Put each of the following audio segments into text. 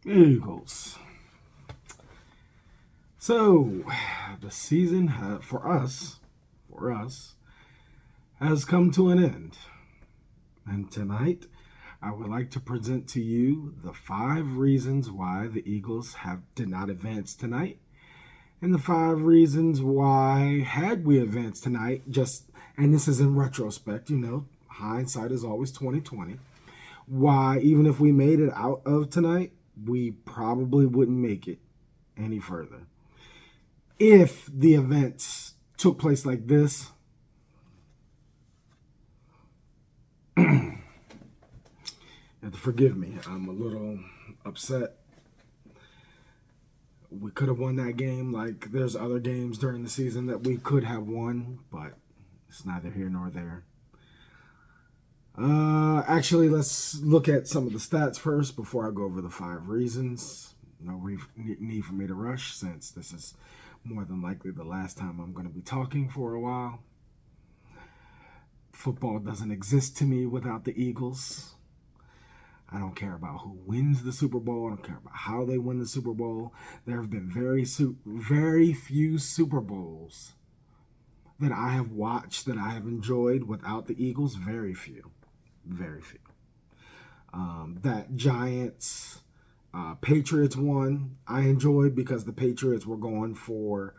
Eagles. So, the season for us, has come to an end. And tonight, I would like to present to you the 5 reasons why the Eagles did not advance tonight, and the 5 reasons why, had we advanced tonight, and this is in retrospect, hindsight is always 2020. Why, even if we made it out of tonight, we probably wouldn't make it any further. If the events took place like this, you have to forgive me. I'm a little upset. We could have won that game. Like, there's other games during the season that we could have won, but it's neither here nor there. Actually, let's look at some of the stats first before I go over the 5 reasons. No need for me to rush, since this is more than likely the last time I'm going to be talking for a while. Football doesn't exist to me without the Eagles. I don't care about who wins the Super Bowl. I don't care about how they win the Super Bowl. There have been very few Super Bowls that I have watched, that I have enjoyed without the Eagles. Very few. Very few. That Giants Patriots one I enjoyed because the Patriots were going for,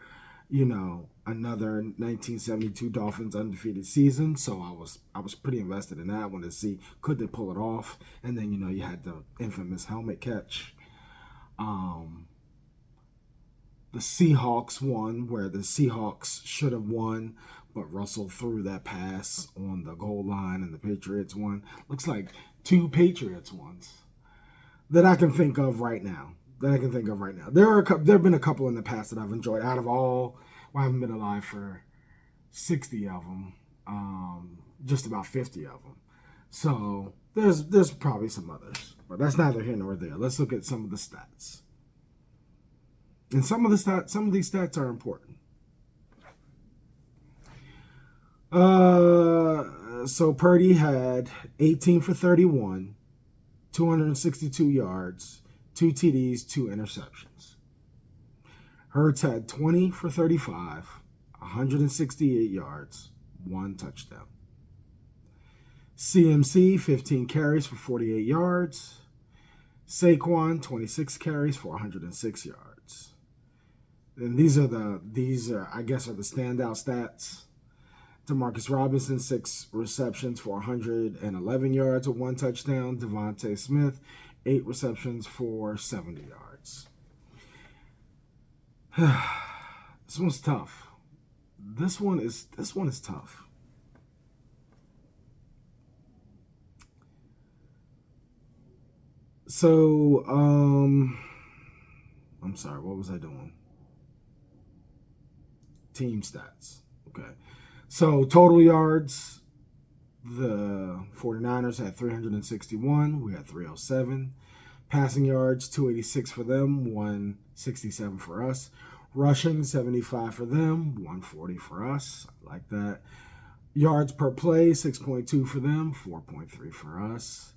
another 1972 Dolphins undefeated season. So I was pretty invested in that one to see could they pull it off. And then you had the infamous helmet catch. The Seahawks one, where the Seahawks should have won, but Russell threw that pass on the goal line, and the Patriots one. Looks like 2 Patriots ones that I can think of right now. There have been a couple in the past that I've enjoyed. Out of all, I haven't been alive for 60 of them, just about 50 of them. So there's probably some others, but that's neither here nor there. Let's look at some of the stats. And some of these stats are important. So Purdy had 18 for 31, 262 yards, 2 TDs, 2 interceptions. Hurts had 20 for 35, 168 yards, 1 touchdown. CMC, 15 carries for 48 yards. Saquon, 26 carries for 106 yards. And these are the standout stats. Demarcus Robinson, 6 receptions for 111 yards with 1 touchdown. Devontae Smith, 8 receptions for 70 yards. This one's tough. This one is tough. So, I'm sorry, what was I doing? Team stats. Okay. So, total yards, the 49ers had 361. We had 307. Passing yards, 286 for them, 167 for us. Rushing, 75 for them, 140 for us. I like that. Yards per play, 6.2 for them, 4.3 for us.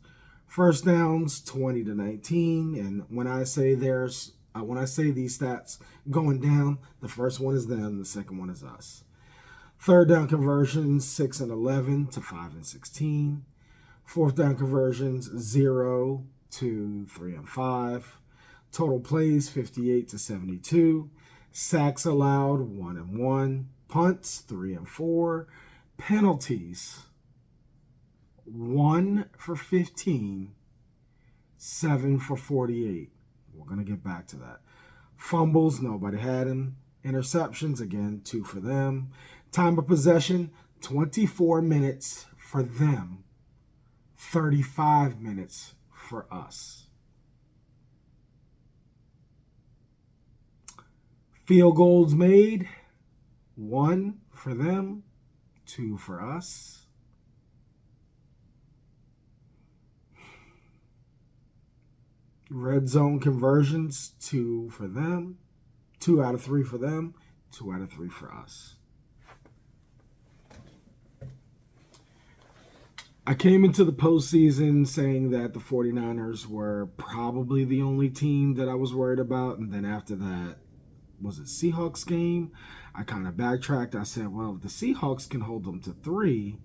First downs, 20 to 19. And when I say these stats going down, the first one is them, the second one is us. Third down conversions, 6 and 11 to 5 and 16. Fourth down conversions, 0 to 3 and 5. Total plays, 58 to 72. Sacks allowed, 1 and 1. Punts, 3 and 4. Penalties, 1 for 15, 7 for 48. We're going to get back to that. Fumbles, nobody had them. Interceptions, again, 2 for them. Time of possession, 24 minutes for them, 35 minutes for us. Field goals made, 1 for them, 2 for us. Red zone conversions, 2 for them, 2 out of 3 for them, 2 out of 3 for us. I came into the postseason saying that the 49ers were probably the only team that I was worried about. And then after that, was it Seahawks game? I kind of backtracked. I said, well, if the Seahawks can hold them to 3,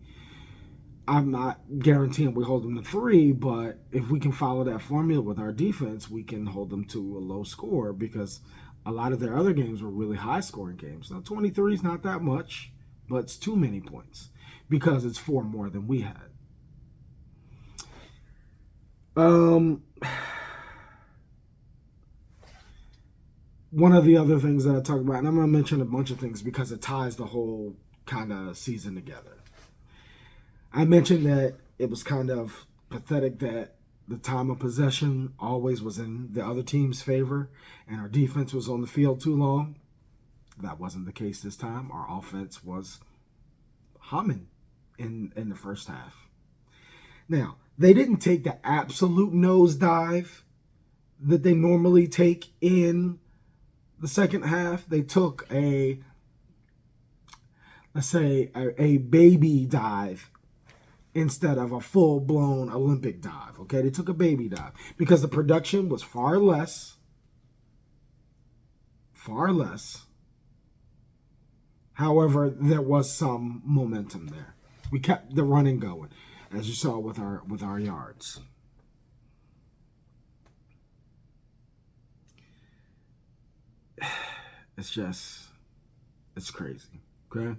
I'm not guaranteeing we hold them to 3, but if we can follow that formula with our defense, we can hold them to a low score because a lot of their other games were really high-scoring games. Now, 23 is not that much, but it's too many points because it's 4 more than we had. One of the other things that I talk about, and I'm going to mention a bunch of things because it ties the whole kind of season together. I mentioned that it was kind of pathetic that the time of possession always was in the other team's favor and our defense was on the field too long. That wasn't the case this time. Our offense was humming in the first half. Now, they didn't take the absolute nosedive that they normally take in the second half. They took let's say, a baby dive instead of a full-blown Olympic dive, okay? They took a baby dive because the production was far less. However, there was some momentum there. We kept the running going, as you saw with our yards. It's crazy, okay?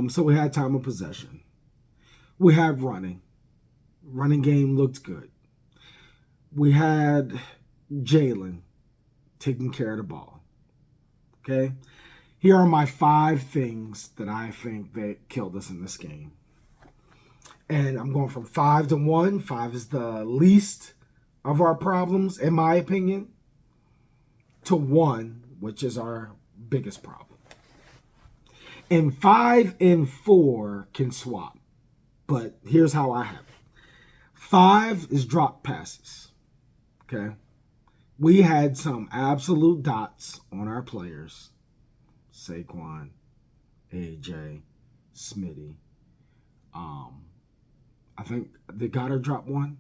So we had time of possession. We had running. Running game looked good. We had Jalen taking care of the ball, okay? Here are my 5 things that I think that killed us in this game. And I'm going from 5 to 1. 5 is the least of our problems, in my opinion, to 1, which is our biggest problem. And 5 and 4 can swap. But here's how I have it. 5 is drop passes. Okay? We had some absolute dots on our players. Saquon, AJ, Smitty. I think they got to drop 1.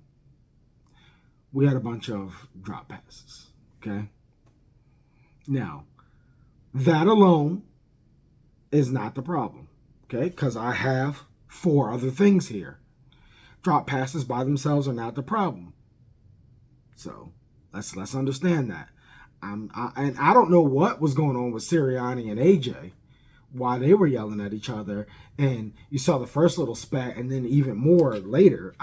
We had a bunch of drop passes. Okay? Now, that alone is not the problem. Okay? Because I have 4 other things here. Drop passes by themselves are not the problem. So let's understand that. And I don't know what was going on with Sirianni and AJ, why they were yelling at each other. And you saw the first little spat, and then even more later.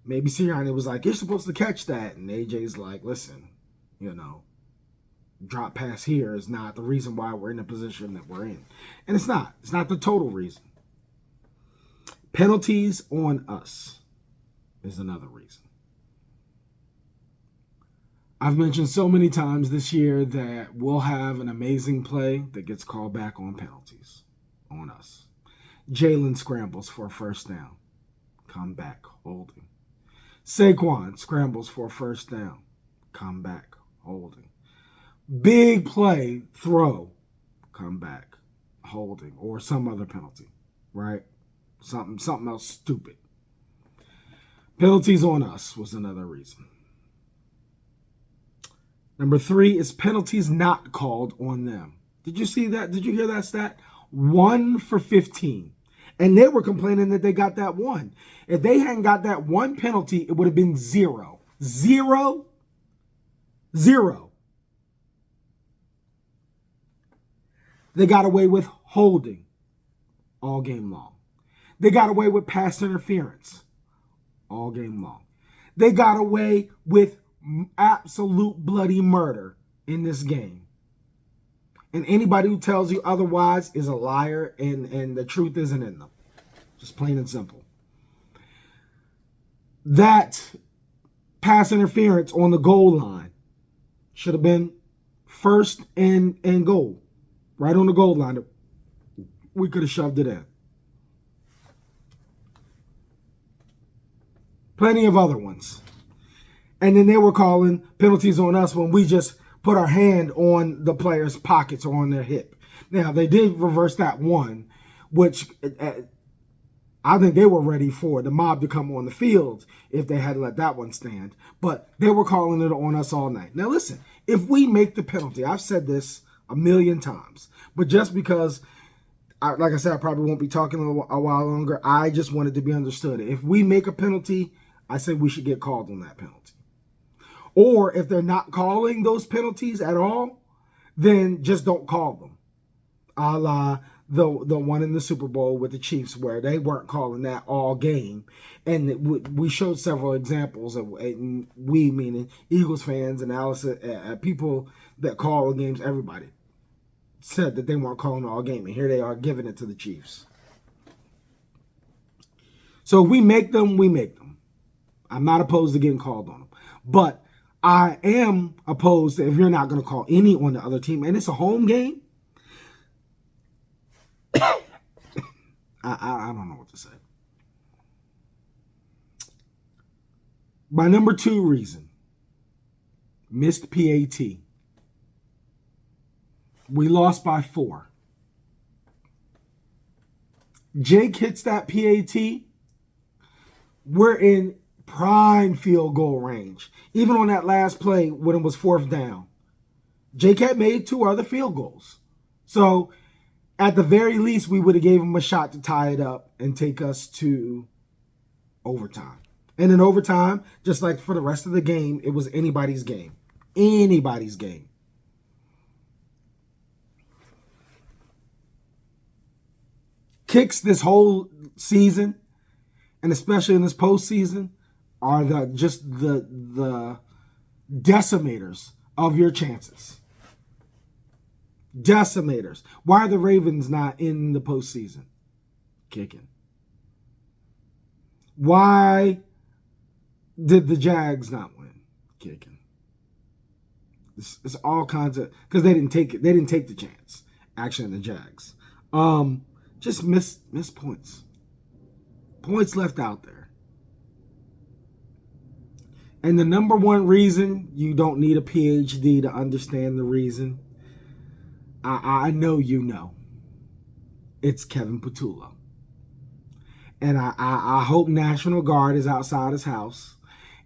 Maybe Sirianni was like, "You're supposed to catch that," and AJ's like, "Listen, drop pass here is not the reason why we're in the position that we're in," and it's not. It's not the total reason. Penalties on us is another reason. I've mentioned so many times this year that we'll have an amazing play that gets called back on penalties on us. Jalen scrambles for a first down. Come back, holding. Saquon scrambles for a first down. Come back, holding. Big play, throw. Come back, holding. Or some other penalty, right? Something else stupid. Penalties on us was another reason. Number 3 is penalties not called on them. Did you see that? Did you hear that stat? 1 for 15. And they were complaining that they got that 1. If they hadn't got that 1 penalty, it would have been 0. 0. 0. They got away with holding all game long. They got away with pass interference all game long. They got away with absolute bloody murder in this game. And anybody who tells you otherwise is a liar, and the truth isn't in them. Just plain and simple. That pass interference on the goal line should have been first and goal. Right on the goal line. We could have shoved it in. Plenty of other ones. And then they were calling penalties on us when we just put our hand on the player's pockets or on their hip. Now, they did reverse that 1, which I think they were ready for the mob to come on the field if they had let that one stand. But they were calling it on us all night. Now listen, if we make the penalty, I've said this a million times, but just because, like I said, I probably won't be talking a while longer, I just wanted to be understood. If we make a penalty, I say we should get called on that penalty. Or if they're not calling those penalties at all, then just don't call them. A la the one in the Super Bowl with the Chiefs where they weren't calling that all game. And we showed several examples of, we meaning Eagles fans, analysis, people that call games, everybody said that they weren't calling all game. And here they are giving it to the Chiefs. So if we make them, we make them. I'm not opposed to getting called on them. But I am opposed to if you're not going to call any on the other team and it's a home game. I don't know what to say. My number 2 reason, missed PAT. We lost by 4. Jake hits that PAT. We're in prime field goal range. Even on that last play when it was 4th down, Jake had made 2 other field goals. So at the very least, we would have gave him a shot to tie it up and take us to overtime. And in overtime, just like for the rest of the game, it was anybody's game. Anybody's game. Kicks this whole season, and especially in this postseason, are the decimators of your chances. Decimators. Why are the Ravens not in the postseason? Kicking. Why did the Jags not win? Kicking. It's all kinds of, because they didn't take it. They didn't take the chance. Actually, the Jags. Just miss points. Points left out there. And the number 1 reason, you don't need a PhD to understand the reason. I know you know. It's Kevin Patullo. And I hope National Guard is outside his house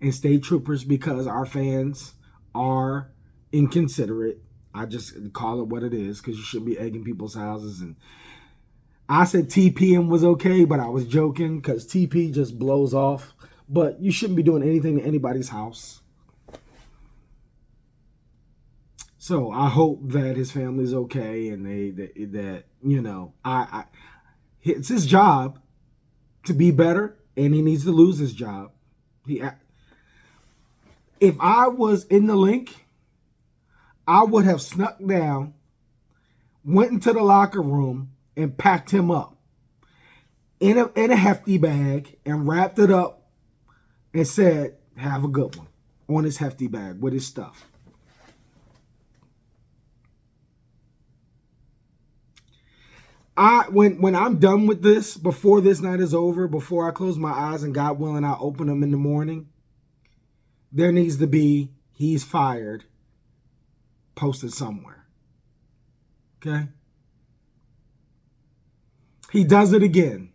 and state troopers, because our fans are inconsiderate. I just call it what it is, because you shouldn't be egging people's houses. And I said TPing was okay, but I was joking because TP just blows off. But you shouldn't be doing anything to anybody's house. So I hope that his family's okay, and that you know, it's his job to be better, and he needs to lose his job. If I was in the link, I would have snuck down, went into the locker room, and packed him up in a Hefty bag and wrapped it up and said, "Have a good one," on his Hefty bag with his stuff. When I'm done with this, before this night is over, before I close my eyes and God willing I open them in the morning, there needs to be "he's fired" posted somewhere. Okay? He does it again.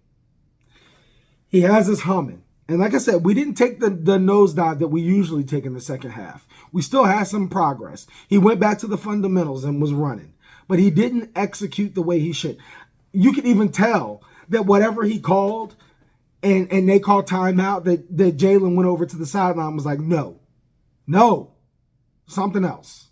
He has us humming. And like I said, we didn't take the nosedive that we usually take in the second half. We still had some progress. He went back to the fundamentals and was running. But he didn't execute the way he should. You could even tell that whatever he called and they called timeout, that Jalen went over to the sideline and was like, no, something else.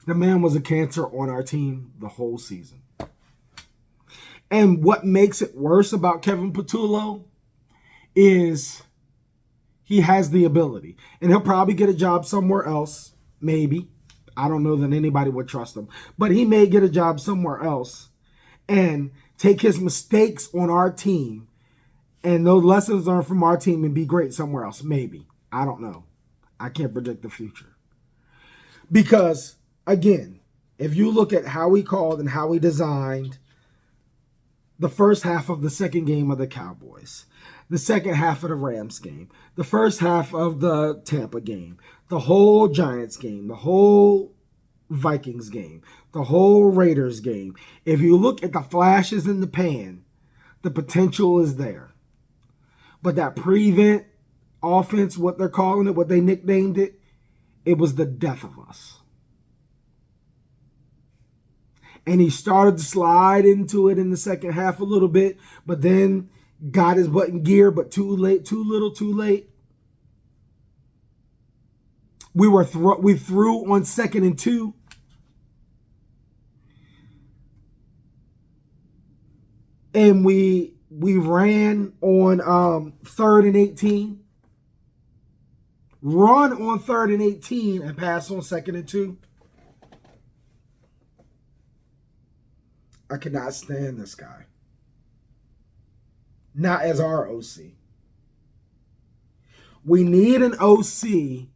The man was a cancer on our team the whole season. And what makes it worse about Kevin Patullo is he has the ability. And he'll probably get a job somewhere else, maybe. I don't know that anybody would trust him. But he may get a job somewhere else and take his mistakes on our team and those lessons learned from our team and be great somewhere else, maybe. I don't know. I can't predict the future. Because, again, if you look at how he called and how he designed the first half of the second game of the Cowboys, the second half of the Rams game, the first half of the Tampa game, the whole Giants game, the whole Vikings game, the whole Raiders game. If you look at the flashes in the pan, the potential is there. But that prevent offense, what they're calling it, what they nicknamed it, it was the death of us. And he started to slide into it in the second half a little bit, but then got his butt in gear, but too late, too little, too late. We threw on 2nd and 2. And we ran on 3rd and 18. Run on 3rd and 18 and pass on 2nd and 2. I cannot stand this guy. Not as our OC. We need an OC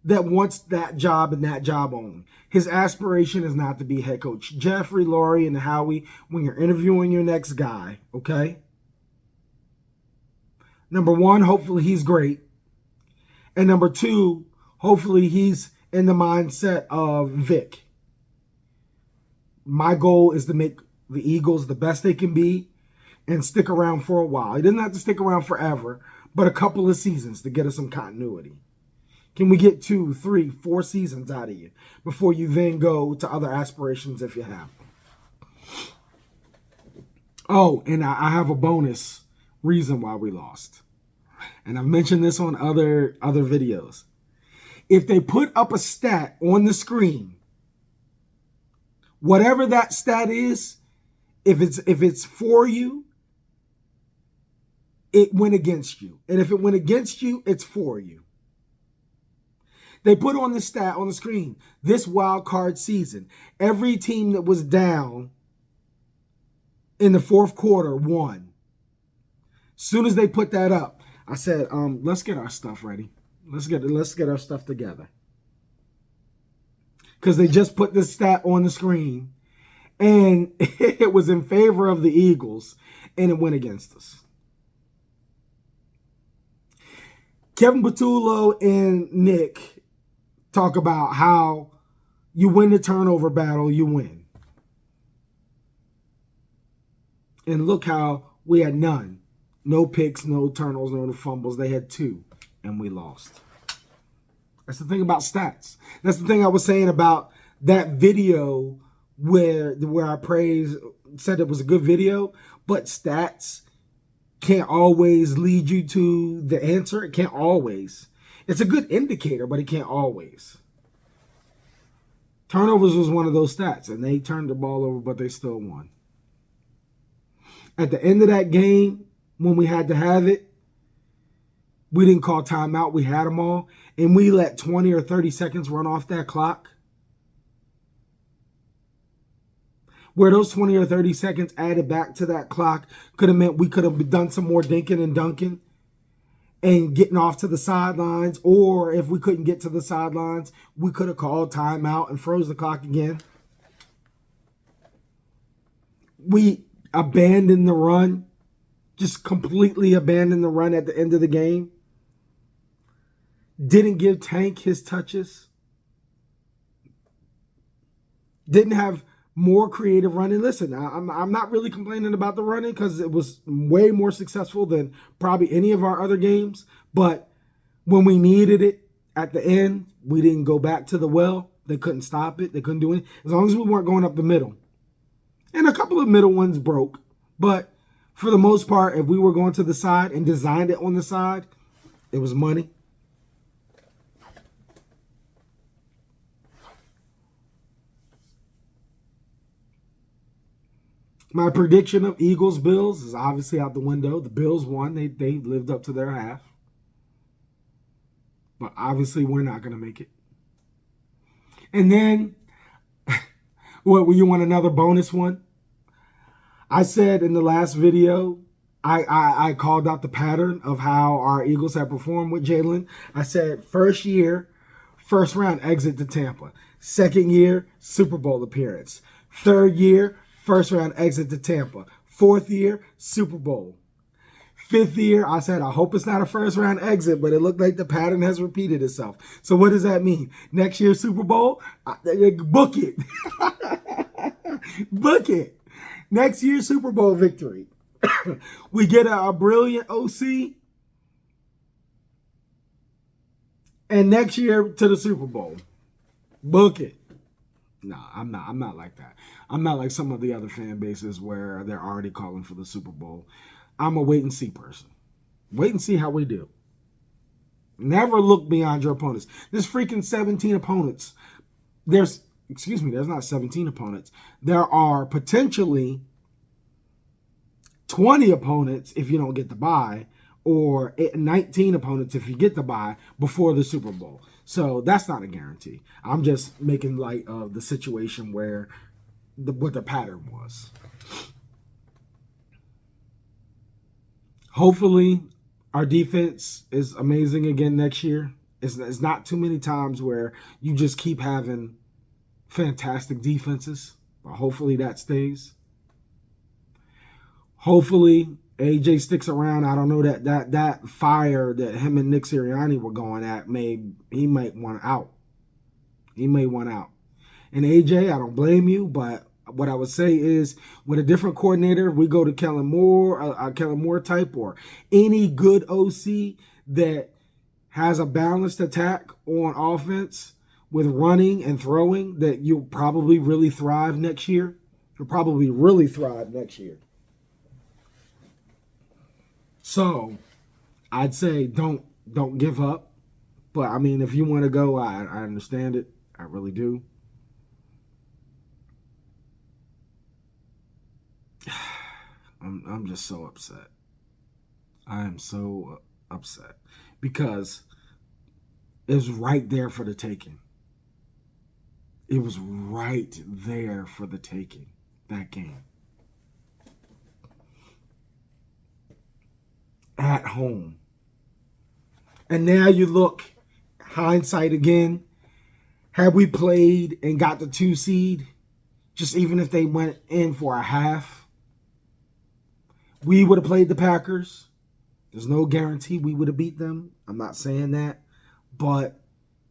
that wants that job and that job only. His aspiration is not to be head coach. Jeffrey, Laurie, and Howie, when you're interviewing your next guy, okay? Number one, hopefully he's great. And number two, hopefully he's in the mindset of Vic. My goal is to make the Eagles the best they can be and stick around for a while. He doesn't have to stick around forever, but a couple of seasons to get us some continuity. Can we get 2, 3, 4 seasons out of you before you then go to other aspirations if you have? Oh, and I have a bonus reason why we lost. And I've mentioned this on other videos. If they put up a stat on the screen, whatever that stat is, if it's for you, it went against you. And if it went against you, it's for you. They put on the stat on the screen, this wild card season, every team that was down in the fourth quarter won. As soon as they put that up, I said, let's get our stuff ready. Let's get our stuff together. Because they just put this stat on the screen and it was in favor of the Eagles and it went against us. Kevin Patullo and Nick talk about how you win the turnover battle, you win. And look how we had none. No picks, no turnovers, no fumbles. They had 2, and we lost. That's the thing about stats. That's the thing I was saying about that video where I said it was a good video, but stats can't always lead you to the answer. It can't always. It's a good indicator, but it can't always. Turnovers was one of those stats, and they turned the ball over, but they still won. At the end of that game, when we had to have it, we didn't call timeout. We had them all, and we let 20 or 30 seconds run off that clock. Where those 20 or 30 seconds added back to that clock could have meant we could have done some more dinking and dunking and getting off to the sidelines. Or if we couldn't get to the sidelines, we could have called timeout and froze the clock again. We abandoned the run, just completely abandoned the run at the end of the game. Didn't give Tank his touches. Didn't have more creative running. Listen, I'm not really complaining about the running because it was way more successful than probably any of our other games. But when we needed it at the end, we didn't go back to the well. They couldn't stop it. They couldn't do it. As long as we weren't going up the middle. And a couple of middle ones broke. But for the most part, if we were going to the side and designed it on the side, it was money. My prediction of Eagles-Bills is obviously out the window. The Bills won. They lived up to their half. But obviously, we're not going to make it. And then, what, you want another bonus one? I said in the last video, I called out the pattern of how our Eagles have performed with Jalen. I said first year, first round exit to Tampa. Second year, Super Bowl appearance. Third year, first round exit to Tampa. Fourth year, Super Bowl. Fifth year, I said, I hope it's not a first round exit, but it looked like the pattern has repeated itself. So what does that mean? Next year's Super Bowl, book it. Book it. Next year's Super Bowl victory. We get a brilliant OC. And next year to the Super Bowl. Book it. No, I'm not like that. I'm not like some of the other fan bases where they're already calling for the Super Bowl. I'm a wait and see person. Wait and see how we do. Never look beyond your opponents. There's freaking 17 opponents. There's not 17 opponents. There are potentially 20 opponents if you don't get the bye, or 19 opponents if you get the bye before the Super Bowl. So that's not a guarantee. I'm just making light of the situation where what the pattern was. Hopefully, our defense is amazing again next year. It's not too many times where you just keep having fantastic defenses. But hopefully that stays. Hopefully AJ sticks around. I don't know that fire that him and Nick Sirianni were going at, he might want out. He may want out. And AJ, I don't blame you, but what I would say is with a different coordinator, we go to Kellen Moore, a Kellen Moore type, or any good OC that has a balanced attack on offense with running and throwing, that you'll probably really thrive next year. You'll probably really thrive next year. So I'd say don't give up. But I mean, if you want to go, I understand it. I really do. I'm just so upset. I am so upset because it was right there for the taking. It was right there for the taking, that game. At home. And now you look, hindsight again, had we played and got the 2 seed, just even if they went in for a half, we would have played the Packers. There's no guarantee we would have beat them. I'm not saying that. But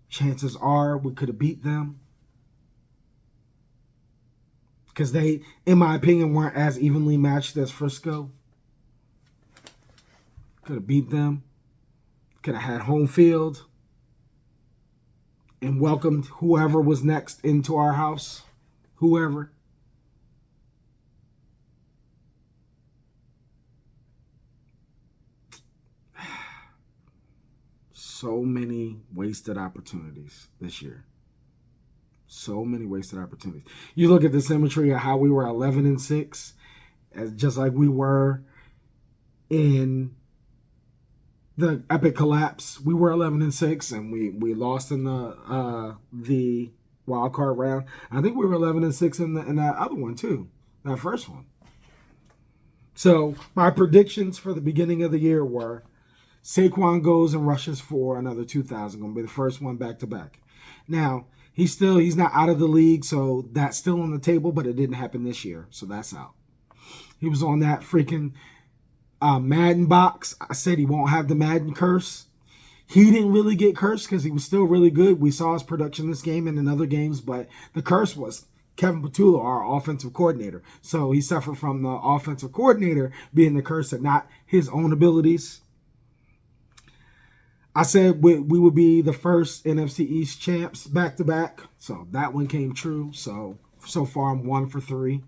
chances are we could have beat them. Because they, in my opinion, weren't as evenly matched as Frisco. Could have beat them. Could have had home field. And welcomed whoever was next into our house. Whoever. So many wasted opportunities this year. So many wasted opportunities. You look at the symmetry of how we were 11-6, as just like we were in the epic collapse. We were 11-6, and we lost in the wild card round. I think we were 11-6 in that other one too, that first one. So my predictions for the beginning of the year were Saquon goes and rushes for another 2,000. Going to be the first one back to back. Now, he's not out of the league, so that's still on the table, but it didn't happen this year, so that's out. He was on that freaking Madden box. I said he won't have the Madden curse. He didn't really get cursed because he was still really good. We saw his production this game and in other games, but the curse was Kevin Patullo, our offensive coordinator. So he suffered from the offensive coordinator being the curse and not his own abilities. I said we would be the first NFC East champs back-to-back. So that one came true. So far I'm 1 for 3.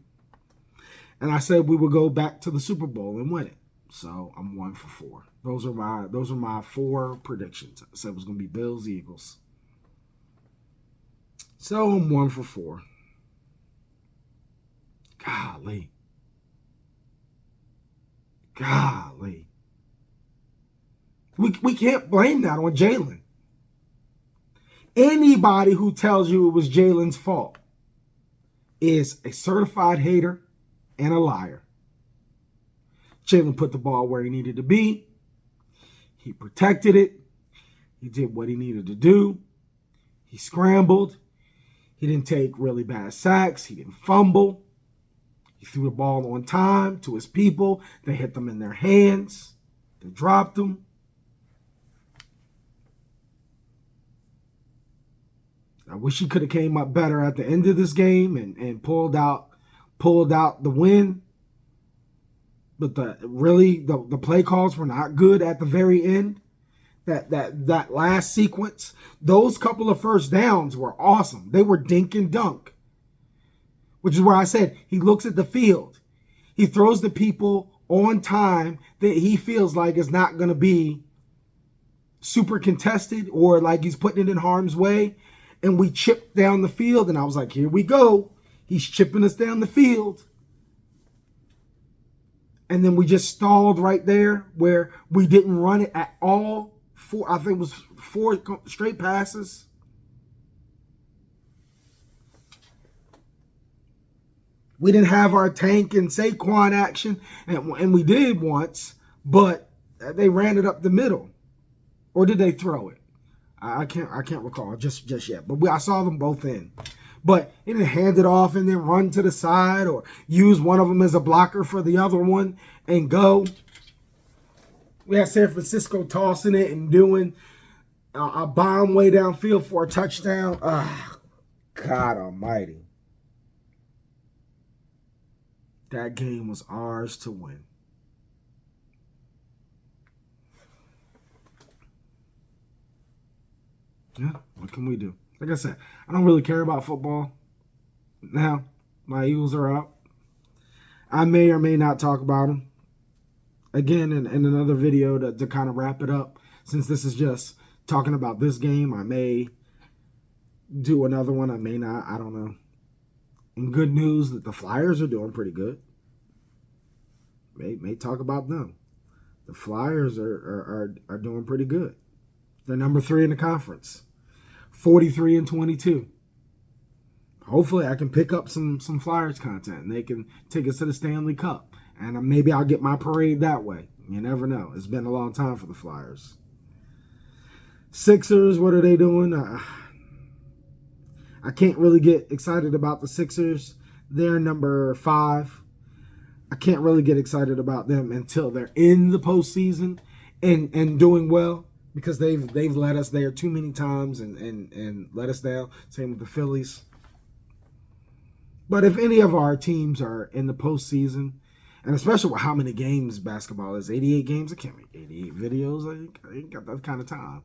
And I said we would go back to the Super Bowl and win it. So I'm 1 for 4. Those are my 4 predictions. I said it was going to be Bills, Eagles. So I'm 1 for 4. Golly. We can't blame that on Jalen. Anybody who tells you it was Jalen's fault is a certified hater and a liar. Jalen put the ball where he needed to be. He protected it. He did what he needed to do. He scrambled. He didn't take really bad sacks. He didn't fumble. He threw the ball on time to his people. They hit them in their hands. They dropped him. I wish he could have came up better at the end of this game and pulled out the win. But the play calls were not good at the very end. That last sequence, those couple of first downs were awesome. They were dink and dunk. Which is where I said he looks at the field. He throws the people on time that he feels like is not going to be super contested or like he's putting it in harm's way. And we chipped down the field. And I was like, here we go. He's chipping us down the field. And then we just stalled right there where we didn't run it at all. I think it was 4 straight passes. We didn't have our Tank and Saquon action, and we did once, but they ran it up the middle. Or did they throw it? I can't recall just yet. But I saw them both in. But he didn't hand it off and then run to the side or use one of them as a blocker for the other one and go. We had San Francisco tossing it and doing a bomb way downfield for a touchdown. God almighty. That game was ours to win. Yeah, what can we do? Like I said, I don't really care about football. Now, my Eagles are out. I may or may not talk about them. Again, in another video to kind of wrap it up. Since this is just talking about this game, I may do another one. I may not. I don't know. And good news that the Flyers are doing pretty good. May talk about them. The Flyers are doing pretty good. They're number 3 in the conference. 43-22. Hopefully I can pick up some Flyers content and they can take us to the Stanley Cup. And maybe I'll get my parade that way. You never know. It's been a long time for the Flyers. Sixers, what are they doing? I can't really get excited about the Sixers. They're number 5. I can't really get excited about them until they're in the postseason and doing well, because they've let us there too many times and let us down. Same with the Phillies. But if any of our teams are in the postseason, and especially with how many games basketball is, 88 games, I can't make 88 videos. I ain't got that kind of time.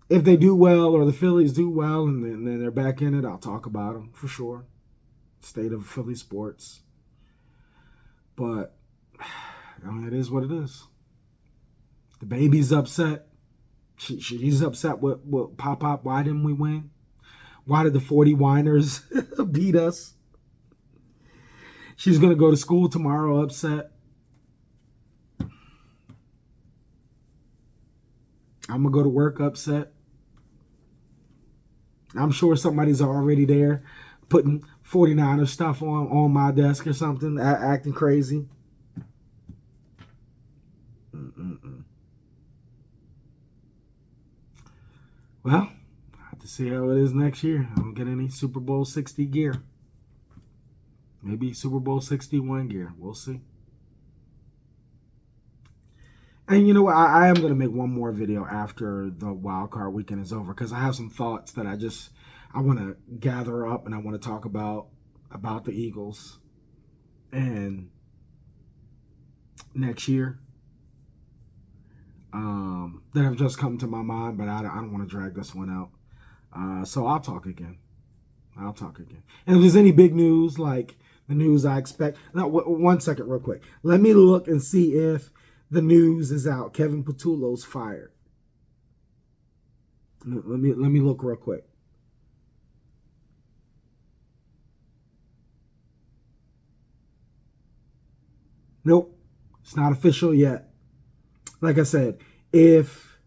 If they do well, or the Phillies do well, and then they're back in it, I'll talk about them for sure. State of Philly sports. But I mean, it is what it is. The baby's upset. She's upset with Pop. Why didn't we win? Why did the 40 whiners beat us? She's going to go to school tomorrow upset. I'm going to go to work upset. I'm sure somebody's already there putting 49er stuff on my desk or something, acting crazy. Well, I have to see how it is next year. I don't get any Super Bowl 60 gear. Maybe Super Bowl 61 gear. We'll see. And you know what? I am going to make one more video after the wild card weekend is over, because I have some thoughts that I want to gather up, and I want to talk about the Eagles and next year that have just come to my mind, but I don't want to drag this one out. So I'll talk again. And if there's any big news, like the news I expect. Now, 1 second, real quick. Let me look and see if the news is out. Kevin Patullo's fired. Let me look real quick. Nope, it's not official yet. Like I said, if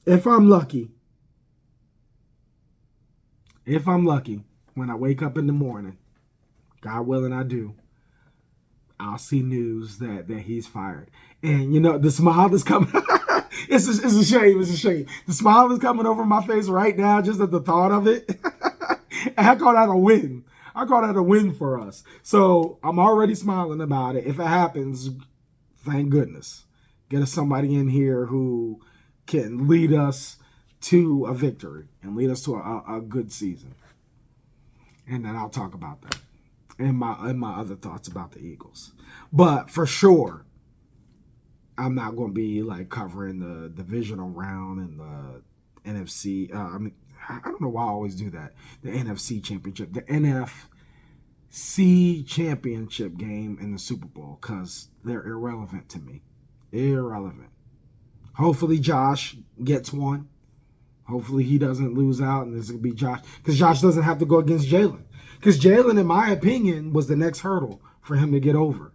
I'm lucky, when I wake up in the morning, God willing I do, I'll see news that he's fired. And you know, the smile that's coming, it's a shame. The smile is coming over my face right now just at the thought of it. And I call that a win. I call that a win for us. So I'm already smiling about it. If it happens, thank goodness. Get us somebody in here who can lead us to a victory and lead us to a good season. And then I'll talk about that and my other thoughts about the Eagles. But for sure, I'm not going to be like covering the divisional round and the NFC. I don't know why I always do that. The NFC championship, the NFC championship game in the Super Bowl, because they're irrelevant to me. Irrelevant. Hopefully Josh gets one. Hopefully he doesn't lose out, and this will be Josh, because Josh doesn't have to go against Jalen. Because Jalen, in my opinion, was the next hurdle for him to get over.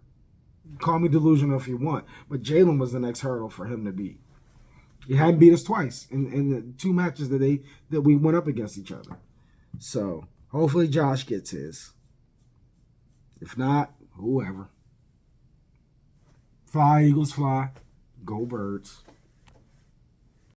Call me delusional if you want, but Jalen was the next hurdle for him to beat. He hadn't beat us twice in the 2 matches that we went up against each other. So hopefully Josh gets his. If not, whoever. Fly, Eagles, fly. Go Birds.